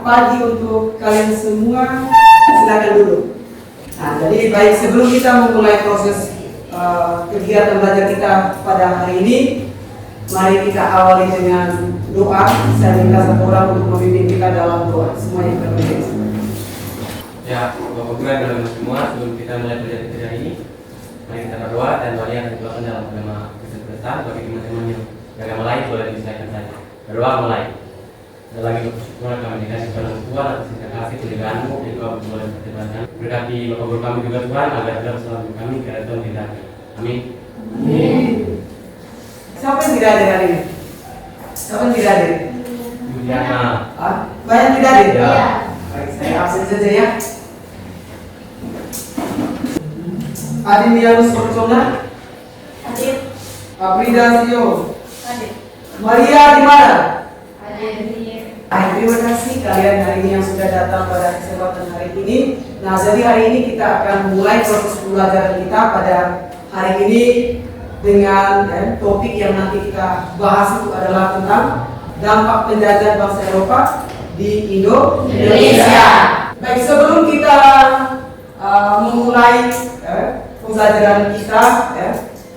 pagi untuk kalian semua. Silakan duduk. Nah, jadi baik, sebelum kita memulai proses kegiatan belajar kita pada hari ini, mari kita awali dengan doa. Saya minta satu orang untuk memimpin kita dalam doa. Semua yang berdiri. Ya, Bapak Guru dan semua, sebelum kita mulai belajar kita hari ini, mari kita berdoa dan doa yang didoakan dalam agama Kristen Protestan. Bagi teman-teman yang agama lain boleh disilakan saja. Berdoa mulai. Dan lagi bersyukur kami dikasih kepada Tuhan atas kasih penjagaan-Mu yang Kau boleh pertimbangkan. Berkati Bapak Guru kami juga Tuhan agar dalam selalu kami karena Tuhan tidak. Amin. Siapa yang tidak hadir hari ini? Siapa yang tidak hadir? Juliana. Banyak tidak hadir? Ya. Baik, saya absen saja ya. Adinianus Persona, Hadir. Aprida Sio, Hadir. Maria di mana? Hadir. Baik, terima kasih kalian hari ini yang sudah datang pada kesempatan hari ini. Nah, jadi hari ini kita akan mulai proses pembelajaran kita pada hari ini dengan topik yang nanti kita bahas itu adalah tentang dampak penjajahan bangsa Eropa di Indonesia. Baik, sebelum kita memulai pembelajaran kita,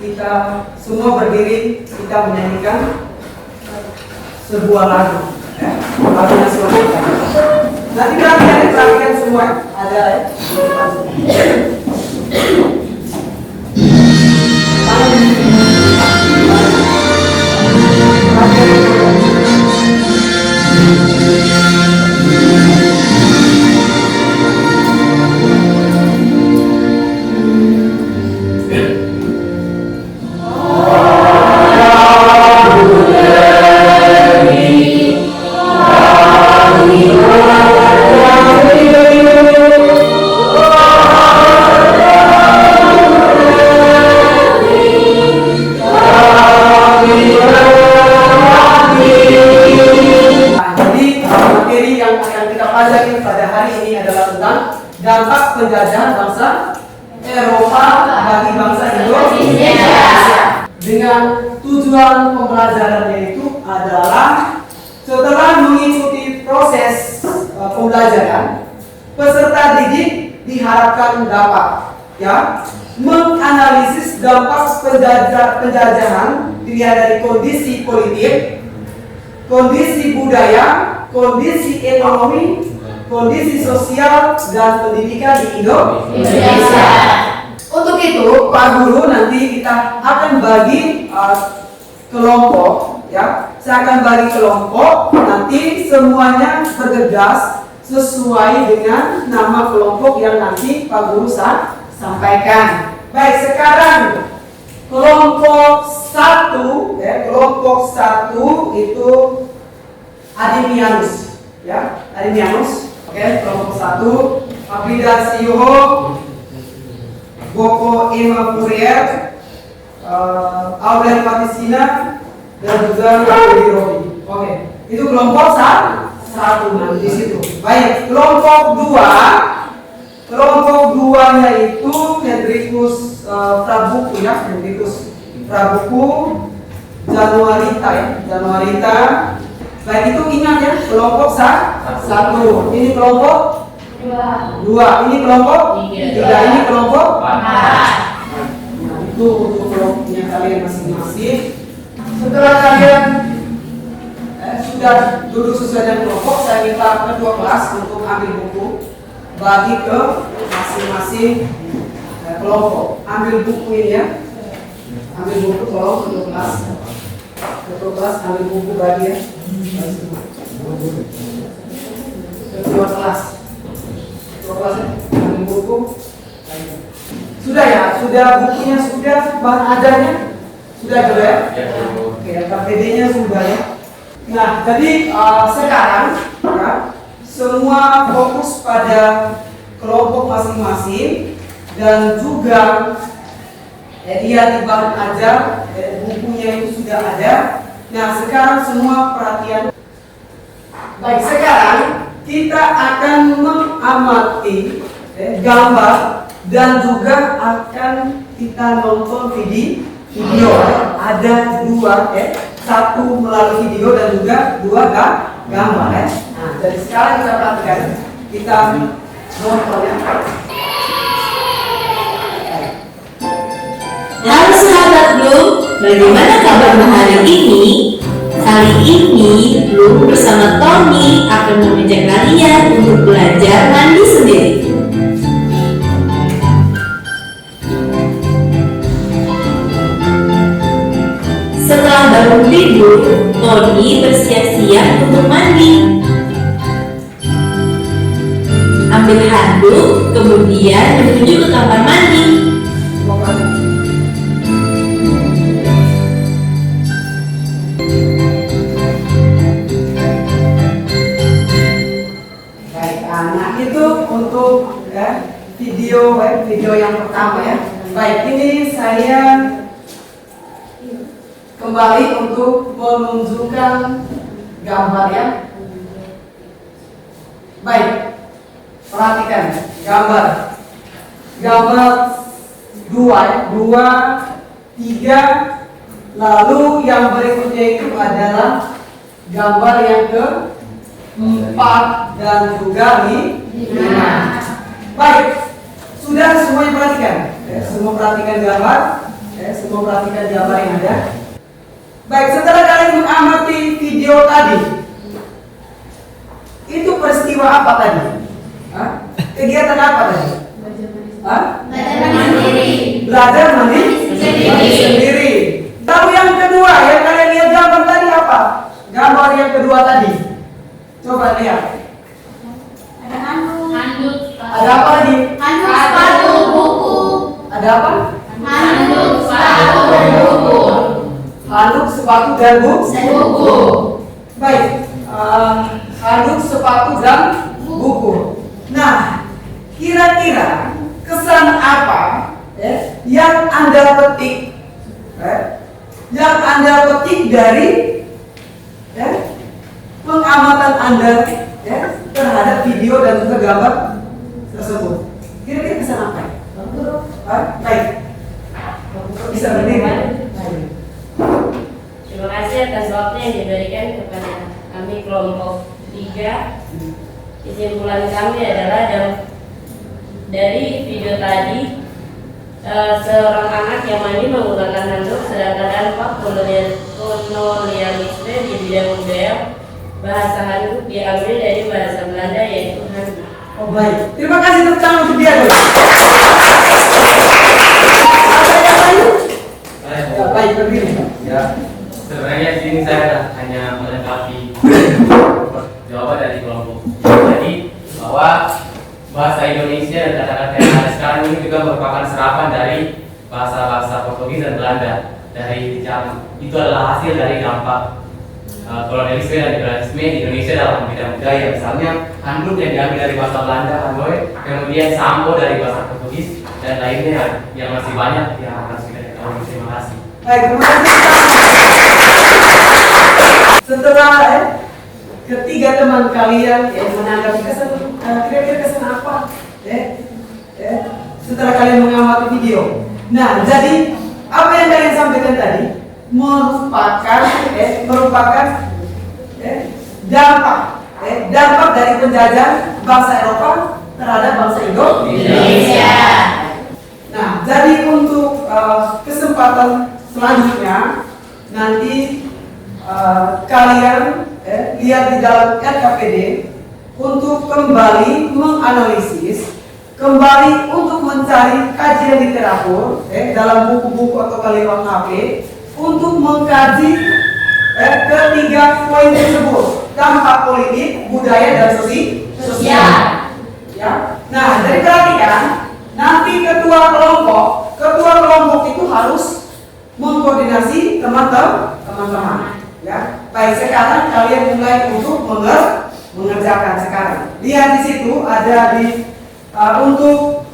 kita semua berdiri, kita menyanyikan sebuah lagu. Lagu nasional kita. Nanti perhatian semua ada dampak penjajahan bangsa Eropa bagi bangsa Indonesia. Dengan tujuan pembelajarannya itu adalah setelah mengikuti proses pembelajaran, peserta didik diharapkan dapat menganalisis dampak penjajahan dilihat dari kondisi politik, kondisi budaya, kondisi ekonomi, kondisi sosial dan pendidikan di Indonesia. Untuk itu, Pak Guru nanti kita akan bagi kelompok, ya. Saya akan bagi kelompok, nanti semuanya bergegas sesuai dengan nama kelompok yang nanti Pak Guru sampaikan. Baik, sekarang kelompok 1, kelompok 1 itu Adimianus, ya, Adimianus. Oke, kelompok 1 Aprida Sio, Boko Emma Fourier, Aurel Patisina, dan juga Robi Robi. Oke, itu kelompok 1 di situ. Baik, kelompok 2-nya itu Hendrikus Prabuku, ya, Hendrikus Prabuku, Januarita. Baik, itu ingat ya, kelompok 1. Ini kelompok 2. Ini kelompok 3. Ini kelompok 4. Nah, itu untuk kelompoknya kalian masing-masing. Setelah kalian sudah duduk sesuai dengan kelompok, saya minta kedua kelas untuk ambil buku, bagi ke masing-masing kelompok. Ambil buku ini ya. Ambil buku tolong untuk kelas. Untuk kelas ambil buku bagi ya. Kedua kelas ambil buku. Sudah ya, sudah bukunya, sudah bahan ajarnya sudah juga ya. Oke, KPD-nya sudah ya. Nah, jadi sekarang ya, semua fokus pada kelompok masing-masing dan juga lihat di bahan ajar, bukunya itu sudah ada. Nah, sekarang semua perhatian. Baik, sekarang kita akan mengamati gambar dan juga akan kita nonton video. Ada dua, satu melalui video dan juga dua gambar. Nah, dari sekarang kita perhatikan, kita nonton ya. Halo sahabat Bloom, bagaimana kabarmu hari ini? Kali ini Bloom bersama Tony akan mengajak kalian untuk belajar mandi sendiri. Setelah bangun tidur, Tony bersiap-siap untuk mandi. Ambil handuk, kemudian menuju ke kamar mandi. Baik, nah itu untuk ya, video yang pertama ya. Baik, ini saya kembali untuk menunjukkan gambar ya. Baik, perhatikan gambar 2 ya, 2, 3, lalu yang berikutnya itu adalah gambar yang ke-4 dan juga 5. Baik, sudah semuanya perhatikan ya, semua perhatikan gambar ya, semua perhatikan gambar yang ada. Baik, setelah kalian mengamati video tadi, itu peristiwa apa tadi? Hah? Kegiatan apa tadi? Hah? Belajar mandi sendiri. Lalu yang kedua, yang kalian lihat gambar tadi apa? Gambar yang kedua tadi. Coba lihat. Ada handuk. Ada apa lagi? Handuk, sepatu, buku. Ada apa? Handuk, sepatu, buku. Handuk, sepatu, dan Buku. Baik, handuk, sepatu, dan buku. Nah, kira-kira kesan apa ya, yang Anda petik? Yang Anda petik dari ya, pengamatan Anda ya, terhadap video dan juga gambar tersebut. Kira-kira kesan apa? Baik, bisa berdiri. Terima kasih atas waktu yang diberikan kepada kami kelompok 3. Kesimpulan kami adalah dari video tadi, seorang anak yang mandi menggunakan handuk, sedangkan dampak kolonialisme di bidang budaya bahasa handuk diambil dari bahasa Belanda yaitu handuk. Oh baik, terima kasih tepuk tangan untuk dia dulu. Ya, baik, berdiri. Ya, sebenarnya di sini saya hanya melengkapi jawaban dari kelompok tadi bahwa bahasa Indonesia dan kata-kata yang ada sekarang ini juga merupakan serapan dari bahasa-bahasa Portugis dan Belanda dari zaman. Itu adalah hasil dari dampak kolonialisme dan liberalisme di Indonesia dalam bidang budaya. Misalnya handuk yang diambil dari bahasa Belanda, handoy, kemudian sambo dari bahasa Portugis dan lainnya yang masih banyak yang harus kita ketahui. Terima kasih. Baik, terima kasih. Setelah ketiga teman kalian menanggapi kesan, kira-kira kesan apa? Setelah kalian mengamati video. Nah, jadi apa yang kalian sampaikan tadi merupakan dampak dari penjajahan bangsa Eropa terhadap bangsa Indonesia. Nah, jadi untuk kesempatan selanjutnya nanti kalian lihat di dalam RKPD untuk kembali menganalisis, kembali untuk mencari kajian literatur dalam buku-buku atau lewat HP untuk mengkaji ketiga poin tersebut: dampak politik, budaya, dan sosial. Ya. Nah, jadi perhatikan, nanti ketua kelompok itu harus mengkoordinasi teman-teman. Ya. Baik, sekarang kalian mulai untuk mengerjakan sekarang. Lihat di situ ada untuk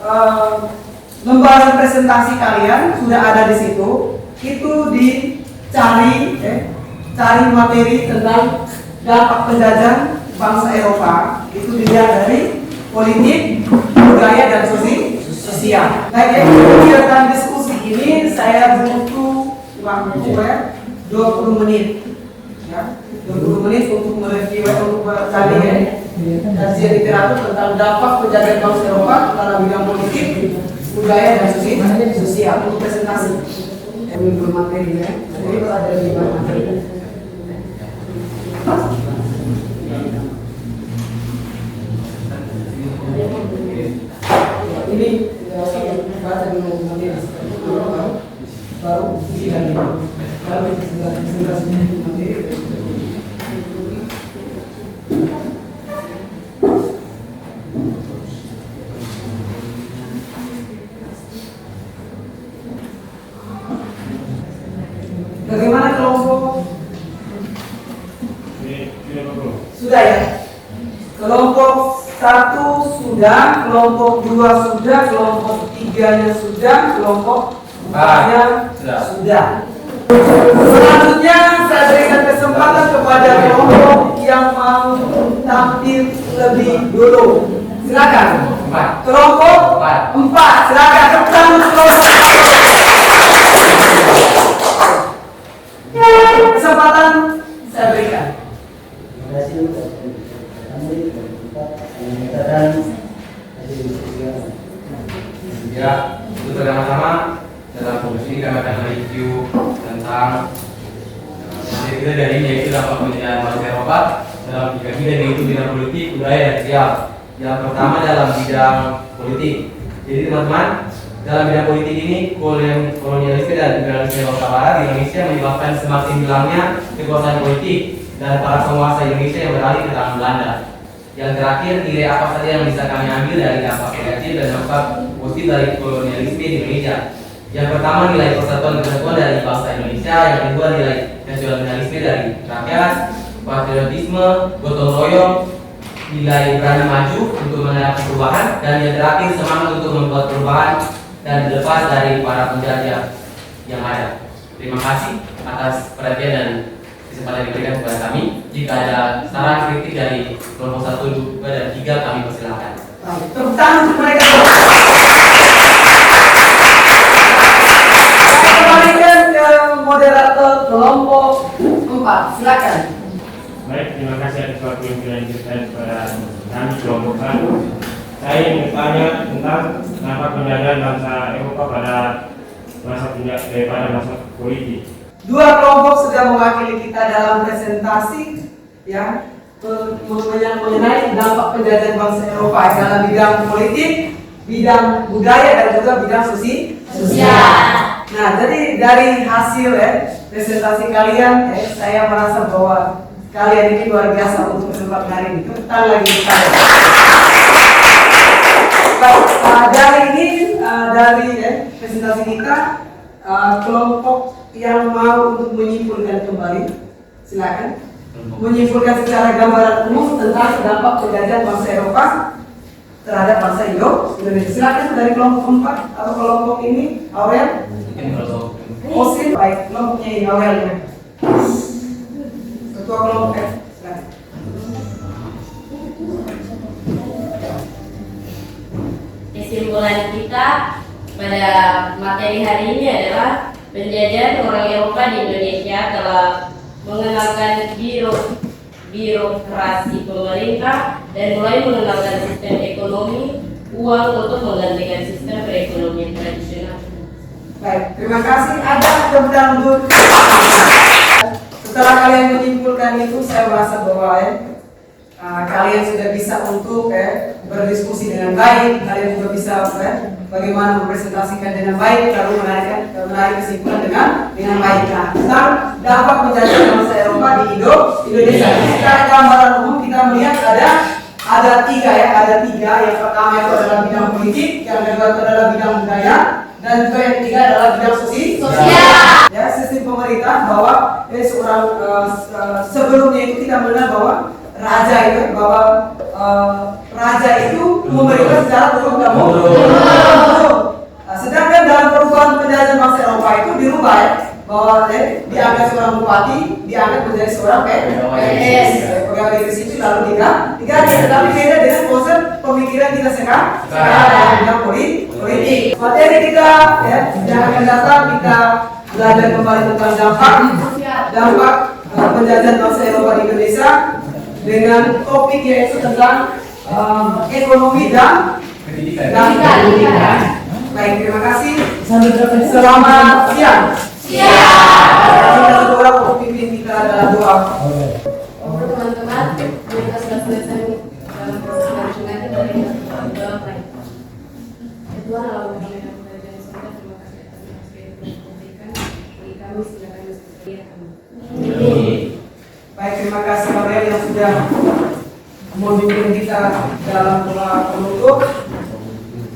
lembaran presentasi kalian sudah ada di situ. Itu dicari cari materi tentang dampak penjajahan bangsa Eropa. Itu dilihat dari politik, budaya, dan sosial. Baik, kegiatan diskusi ini saya butuh waktu 20 menit. Ya, 20 menit untuk mereview untuk tadi kajian literatur tentang dampak penjajahan bangsa Eropa dalam bidang politik, budaya dan sosial untuk presentasi. Ini belum materi ya, jadi itu ada 5 materi. Ini baca dulu materi baru dan baru materi. Bagaimana kelompok? Sudah ya. Kelompok 1 sudah, kelompok 2 sudah, kelompok 3-nya sudah, kelompok 4-nya sudah. Selanjutnya saya berikan kesempatan kepada kelompok yang mau tampil lebih dulu. Silakan. Kelompok 4, silakan tepuk kelompok. Kesempatan saya berikan. Terima kasih. Ya, untuk bersama-sama dalam fokus ini kami akan mereview tentang materi kita dari ini, yaitu dampak penjajahan bangsa Eropa dalam 3 bidang, yaitu bidang politik, budaya, dan sosial. Yang pertama dalam bidang politik. Jadi teman-teman, dalam bidang politik ini kolonialisme dan imperialisme bangsa Barat di Indonesia menyebabkan semakin hilangnya kekuasaan politik dan para penguasa Indonesia yang beralih ke tangan Belanda. Yang terakhir, nilai apa saja yang bisa kami ambil dari dampak negatif dan dampak positif dari kolonialisme di Indonesia? Yang pertama, nilai persatuan kesatuan dari bangsa Indonesia. Yang kedua, nilai nasionalisme dari rakyat, patriotisme, gotong royong, nilai berani maju untuk menerapkan perubahan, dan yang terakhir, semangat untuk membuat perubahan dan lepas dari para penjajah yang ada. Terima kasih atas perhatian dan kesempatan yang diberikan kepada kami. Jika ada saran kritik dari kelompok 1, 2, dan 3, kami persilakan. Tepuk tangan untuk mereka. Saya kembalikan ke moderator kelompok 4. Silakan. Baik, terima kasih atas waktu yang telah diberikan kepada kami kelompok 1. Saya ingin bertanya tentang dampak penjajahan bangsa Eropa pada masa politik. 2 kelompok sudah mewakili kita dalam presentasi ya mengenai dampak penjajahan bangsa Eropa dalam bidang politik, bidang budaya, dan juga bidang sosial. Nah, jadi dari hasil presentasi kalian, saya merasa bahwa kalian ini luar biasa untuk kesempatan hari ini. Tepuk tangan lagi kita. Baik, dari ini dari presentasi kita, kelompok yang mau untuk menyimpulkan kembali, silakan menyimpulkan secara gambaran umum tentang dampak penjajahan bangsa Eropa terhadap bangsa Indonesia. Silakan dari kelompok 4 atau kelompok ini, Aurel. Osin, baik, kelompoknya ini Aurel ya. Ketua kelompok silakan. Kesimpulan kita pada materi hari ini adalah penjajahan orang Eropa di Indonesia telah mengenalkan birokrasi pemerintah dan mulai mengenalkan sistem ekonomi uang untuk menggantikan sistem perekonomian tradisional. Baik, terima kasih. Ada kemudian untuk setelah kalian menyimpulkan itu, saya merasa bahwa kalian sudah bisa untuk berdiskusi dengan baik. Kalian juga bisa bagaimana mempresentasikan dengan baik, lalu menarik kesimpulan dengan baik. Nah, tentang dampak penjajahan bangsa Eropa di Indonesia. Secara gambaran umum kita melihat ada 3 Yang pertama itu adalah bidang politik, yang kedua itu adalah bidang budaya, dan juga yang ketiga adalah bidang sosial. Ya, sistem pemerintah bahwa sebelumnya itu kita mengenal bahwa raja itu memerintah secara turun-temurun. Sedangkan dalam perubahan penjajahan bangsa Eropa itu dirubah bahwa diangkat seorang bupati, diangkat menjadi seorang PNS, pegawai negeri sipil, lalu diganti. Tetapi beda dengan konsep pemikiran kita sekarang dalam bidang politik. Materi kita yang akan datang kita belajar kembali tentang dampak penjajahan bangsa Eropa di Indonesia. dengan topik yaitu tentang ekonomi dan Pendidikan. Baik, terima kasih. Selamat siang. Kita berdoa untuk pimpin kita dalam doa. Untuk teman-teman, kita sudah selesai dalam proses mengaji dari doa baik. Tuhan Allah kami yang belajar di surga, terima kasih atas rezeki yang telah diberikan bagi kami sehingga kami bisa setia kami. Baik, terima kasih Bapak yang sudah memimpin kita dalam doa penutup.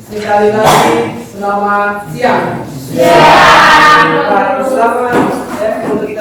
Sekali lagi, selamat siang. Selamat. Untuk kita